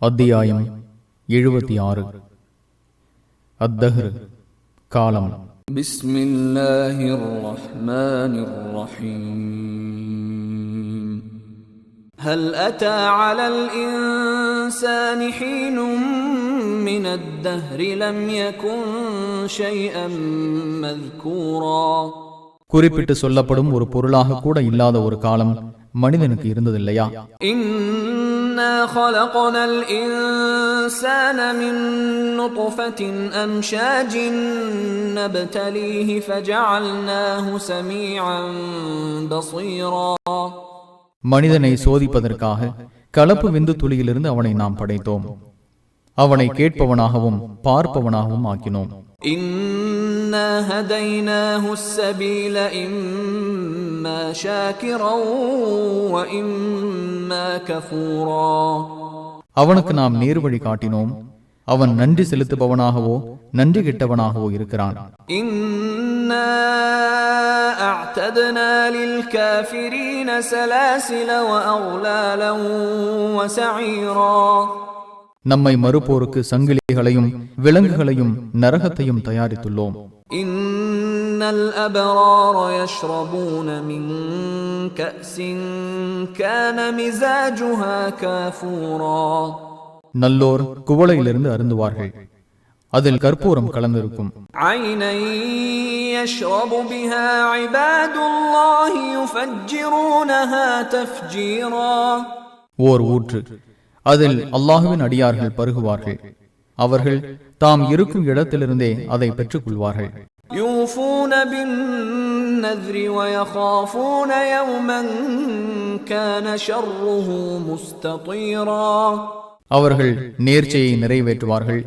அத்தியாயம் 76. அத்தஹ்ர், காலம். பிஸ்மில்லாஹிர் ரஹ்மானிர் ரஹீம். ஹல் அத்தா அலல் இன்சானி ஹீனும் மினத் தஹ்ரி லம் யகுன் ஷைஅன் மذ்கூரா. குறிப்பிட்டு சொல்லப்படும் ஒரு பொருளாக கூட இல்லாத ஒரு காலம் மனிதனுக்கு இருந்ததில்லையா? إِنَّا خَلَقْنَا الْإِنسَانَ مِن نُّطْفَةٍ أَمْشَاجٍ نَّبْتَلِيهِ فَجَعَلْنَاهُ سَمِيعًا بَصِيرًا. மனிதனை சோதிப்பதற்காக கலப்பு விந்து துளியிலிருந்து அவனை நாம் படைத்தோம். அவனை கேட்பவனாகவும் பார்ப்பவனாகவும் ஆக்கினோம். إِنَّا هَدَيْنَاهُ السَّبِيلَ إِمَّا شَاكِرًا وَإِمَّا كَفُورًا. அவனுக்கு நாம் நேர்வழி காட்டினோம். அவன் நன்றி செலுத்துபவனாகவோ நன்றி கெட்டவனாகவோ இருக்கிறான். إِنَّا أَعْتَدْنَا لِلْكَافِرِينَ سَلَاسِلَ وَأَغْلَالًا وَسَعِيرًا. நம்மை மறுப்போருக்கு சங்கிலிகளையும் விலங்குகளையும் நரகத்தையும் தயாரித்துள்ளோம். இன்னல் அபரார யஷ்ரபூன மின் கஅஸின் கான மிஸாஜுஹா காஃபூரா. நல்லோர் குவளையிலிருந்து அருந்துவார்கள், அதில் கற்பூரம் கலந்திருக்கும். ஐனன் யஷ்ரபு பிஹா இபாதுல்லாஹி யுஃபஜ்ஜிரூனஹா தஃப்ஜீரா. ஓர் ஊற்று, அதில் அல்லாஹுவின் அடியார்கள் பருகுவார்கள். அவர்கள் தாம் இருக்கும் இடத்திலிருந்தே அதை பெற்றுக் கொள்வார்கள். யூஃபூன பின்-நذ்ரி வயகாஃபூன யௌமன் கான ஷர்ருஹு முஸ்ததீரா. அவர்கள் நேர்ச்சையை நிறைவேற்றுவார்கள்,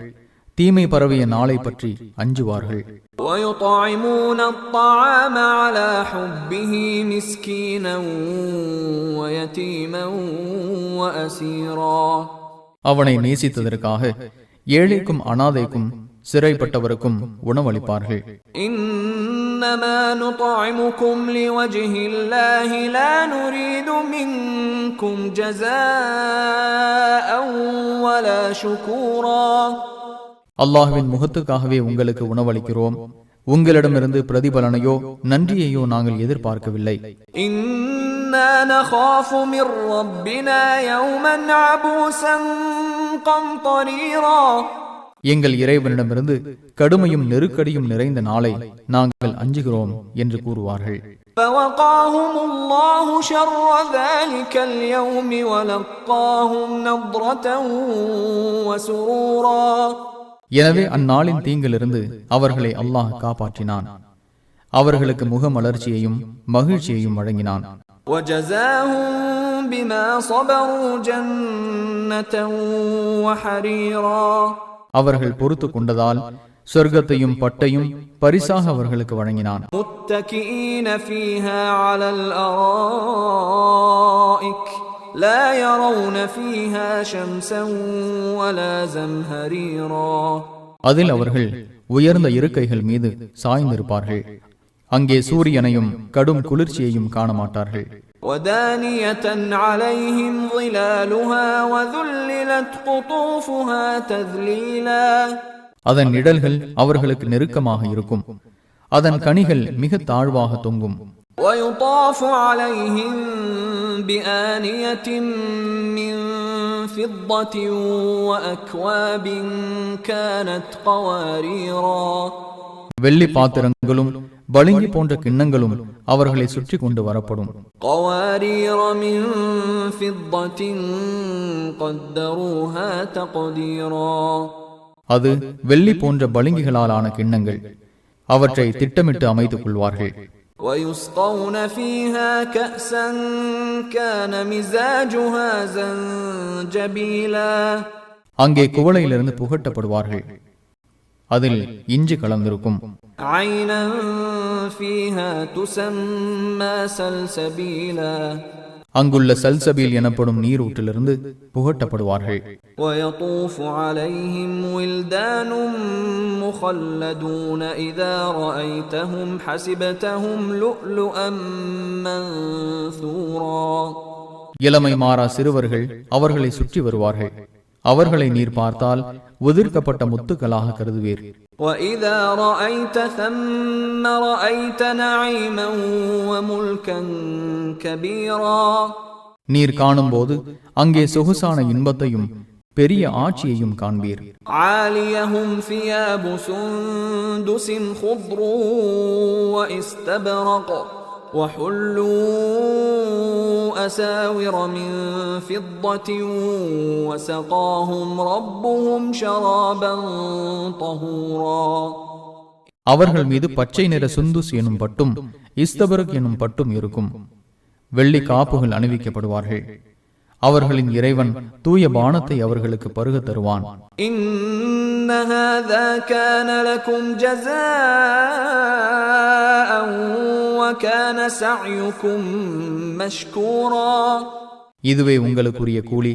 தீமை பரவிய நாளை பற்றி அஞ்சுவார்கள். وَيُطْعِمُونَ الطَّعَامَ عَلَى حُبِّهِ مِسْكِينًا وَيَتِيمًا وَأَسِيرًا. அவனை நேசித்ததற்காக ஏழைக்கும் அனாதைக்கும் சிறைப்பட்டவருக்கும் உணவளிப்பார்கள். إِنَّمَا نُطْعِمُكُمْ لِوَجْهِ اللَّهِ لَا نُرِيدُ مِنكُمْ جَزَاءً وَلَا شُكُورًا. அல்லாஹ்வின் முகத்துக்காகவே உங்களுக்கு உணவளிக்கிறோம். உங்களிடமிருந்து பிரதிபலனையோ நன்றியையோ நாங்கள் எதிர்பார்க்கவில்லை. இன்னா நகாஃபு மிர் ரப்பினா யௌமன் அபூஸன் கம்தரீரா. எங்கள் இறைவனிடமிருந்து கடுமையும் நெருக்கடியும் நிறைந்த நாளை நாங்கள் அஞ்சுகிறோம் என்று கூறுவார்கள். ஃபவகாஹுமுல்லாஹு ஷர்ர ذلكல் யௌமி வலக்காஹும் நத்ரதன் வஸுரூரா. எனவே அந்நாளின் தீங்கிலிருந்து அவர்களை அல்லாஹ் காப்பாற்றினான். அவர்களுக்கு முகமலர்ச்சியையும் மகிழ்ச்சியையும் வழங்கினான். வஜஸாஹும் பிமா ஸபரு ஜன்னதன் வஹரீரா. அவர்கள் பொறுத்து கொண்டதால் சொர்க்கத்தையும் பட்டையும் பரிசாக அவர்களுக்கு வழங்கினான். முத்தகீன ஃபீஹா அலல் அராயிக் لا يرون فيها شمسا ولا زمهريرا. அதில் அவர்கள் உயர்ந்த இருக்கைகள் மீது சாய்ந்திருப்பார்கள். அங்கே சூரியனையும் கடும் குளிர்ச்சியையும் காண மாட்டார்கள். ودانية عليهم ظلالها وذللت قطوفها تذليلا. அதன் நிழல்கள் அவர்களுக்கு நெருக்கமாக இருக்கும். அதன் கனிகள் மிக தாழ்வாக தொங்கும். ويطاف عليهم بآنية من فضة وأكواب كانت قواريرا. வெள்ளி பாத்திரங்களும் பளிங்கு போன்ற கிண்ணங்களும் அவர்களை சுற்றி கொண்டு வரப்படும். قوارير من فضة قدروها تقديرا. அது வெள்ளி போன்ற பளிங்குகளாலான கிண்ணங்கள். அவற்றை திட்டமிட்டு அமைத்துக் கொள்வார்கள். ويسقون فيها كأسا كان مزاجها زنجبيلا. அங்கே குவளையிலிருந்து புகட்டப்படுவார்கள். அதில் இஞ்சி கலந்திருக்கும். عينا فيها تسمى سلسبيلا. அங்குள்ள சல்சபீல் எனப்படும் நீரூற்றிலிருந்து புகட்டப்படுவார்கள். ويطوف عليهم ولدان مخلدون إذا رأيتهم حسبتهم لؤلؤا منثورا. இளமை மாறா சிறுவர்கள் அவர்களை சுற்றி வருவார்கள். அவர்களை நீர் பார்த்தால் உதிர்க்கப்பட்ட முத்துக்களாக கருதுவீர். وَإِذَا رَأَيْتَ ثَمَّ رَأَيْتَ نَعِيمًا وَمُلْكًا كَبِيرًا நீர் காணும்போது அங்கே சொகுசான இன்பத்தையும் பெரிய ஆட்சியையும் காண்பீர். عَالِيَهُمْ ثِيَابُ سُنْدُسٍ خُضْرٌ وَإِسْتَبْرَقٌ وَحُلُّوا أَسَاوِرَ مِنْ فِضَّةٍ وَسَقَاهُمْ رَبُّهُمْ شَرَابًا طَهُورًا அவர்கள் மீது பச்சை நிற சுந்துஸ் எனும் பட்டும் இஸ்தபரக் எனும் பட்டும் இருக்கும். வெள்ளி காப்புகள் அணிவிக்கப்படுவார்கள். அவர்களின் இறைவன் தூய பானத்தை அவர்களுக்கு பருக தருவான். إِنَّ هَذَا كَانَ لَكُمْ جَزَاءً وَكَانَ سَعْيُكُمْ مَشْكُورًا இதுவே உங்களுக்குரிய கூலி,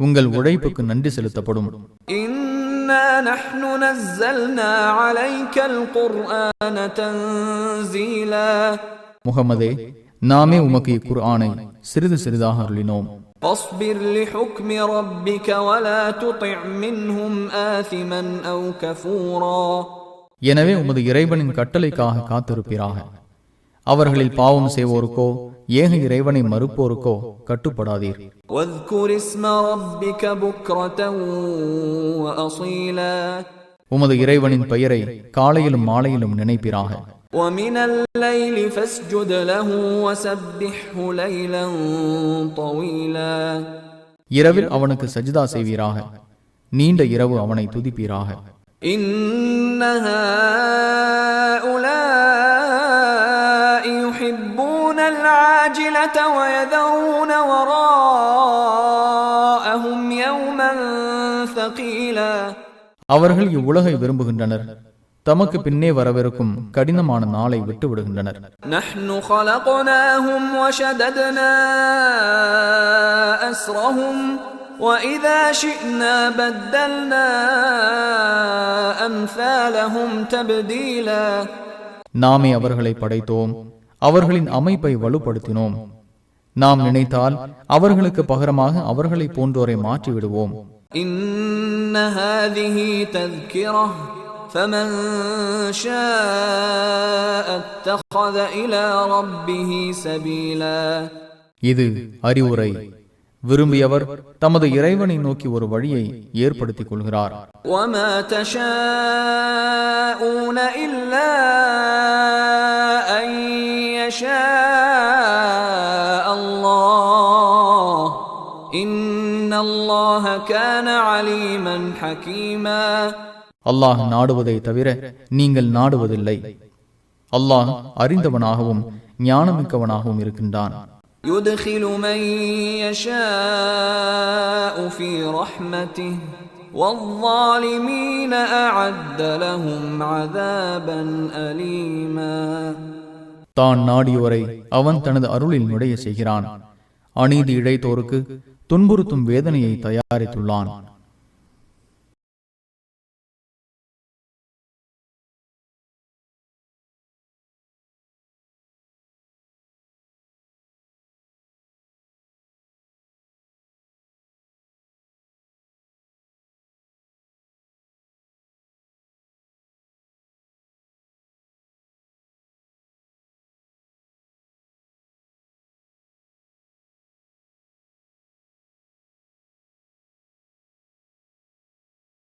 உங்கள் உழைப்புக்கு நன்றி செலுத்தப்படும். إِنَّا نَحْنُ نَزَّلْنَا عَلَيْكَ الْقُرْآنَ تَنزِيلًا முஹம்மதே, நாமே உமக்கு இக்குர்ஆனை சிறிது சிறிதாக அருளினோம். فاصبر لحكم ربك ولا تطع منهم آثما أو كفورا எனவே உமது இறைவனின் கட்டளைக்காக காத்திருப்பீராக. அவர்களில் பாவம் செய்வோருக்கோ ஏக இறைவனை மறுப்போருக்கோ கட்டுப்படாதீர். واذكر اسم ربك بكرة وأصيلا உமது இறைவனின் பெயரை காலையிலும் மாலையிலும் நினைப்பீராக. ومن الليل فاسجد له وسبحه ليلا طويلا இரவில் அவனுக்கு சஜ்தா செய்வீராக, நீண்ட இரவு அவனை துதிப்பீராக. إن هؤلاء يحبون العاجلة ويذرون وراءهم يوما ثقيلا அவர்கள் இவ்வுலகை விரும்புகின்றனர், தமக்கு பின்னே வரவிருக்கும் கடினமான நாளை விட்டு விடுகின்றனர். نحن خلقناهم وشددنا أسرهم وإذا شئنا بدلنا أمثالهم تبديلا நாமே அவர்களை படைத்தோம், அவர்களின் அமைப்பை வலுப்படுத்தினோம். நாம் நினைத்தால் அவர்களுக்கு பகரமாக அவர்களை போன்றோரை மாற்றிவிடுவோம். إن هذه تذكرة فمن شاء اتخذ إلى ربه سبيلا இது அறிவுரை. விரும்பியவர் தமது இறைவனை நோக்கி ஒரு வழியை ஏற்படுத்திக் கொள்கிறார். وما تشاءون إلا أن يشاء الله إن الله كان عليما حكيما அல்லாஹ் நாடுவதை தவிர நீங்கள் நாடுவதில்லை. அல்லாஹ் அறிந்தவனாகவும் ஞானமிக்கவனாகவும் இருக்கின்றான். يدخل من يشاء في رحمته والظالمين أعد لهم عذابا أليما தான் நாடியோரை அவன் தனது அருளில் நுழைய செய்கிறான். அநீதி இழைத்தோருக்கு துன்புறுத்தும் வேதனையை தயாரித்துள்ளான்.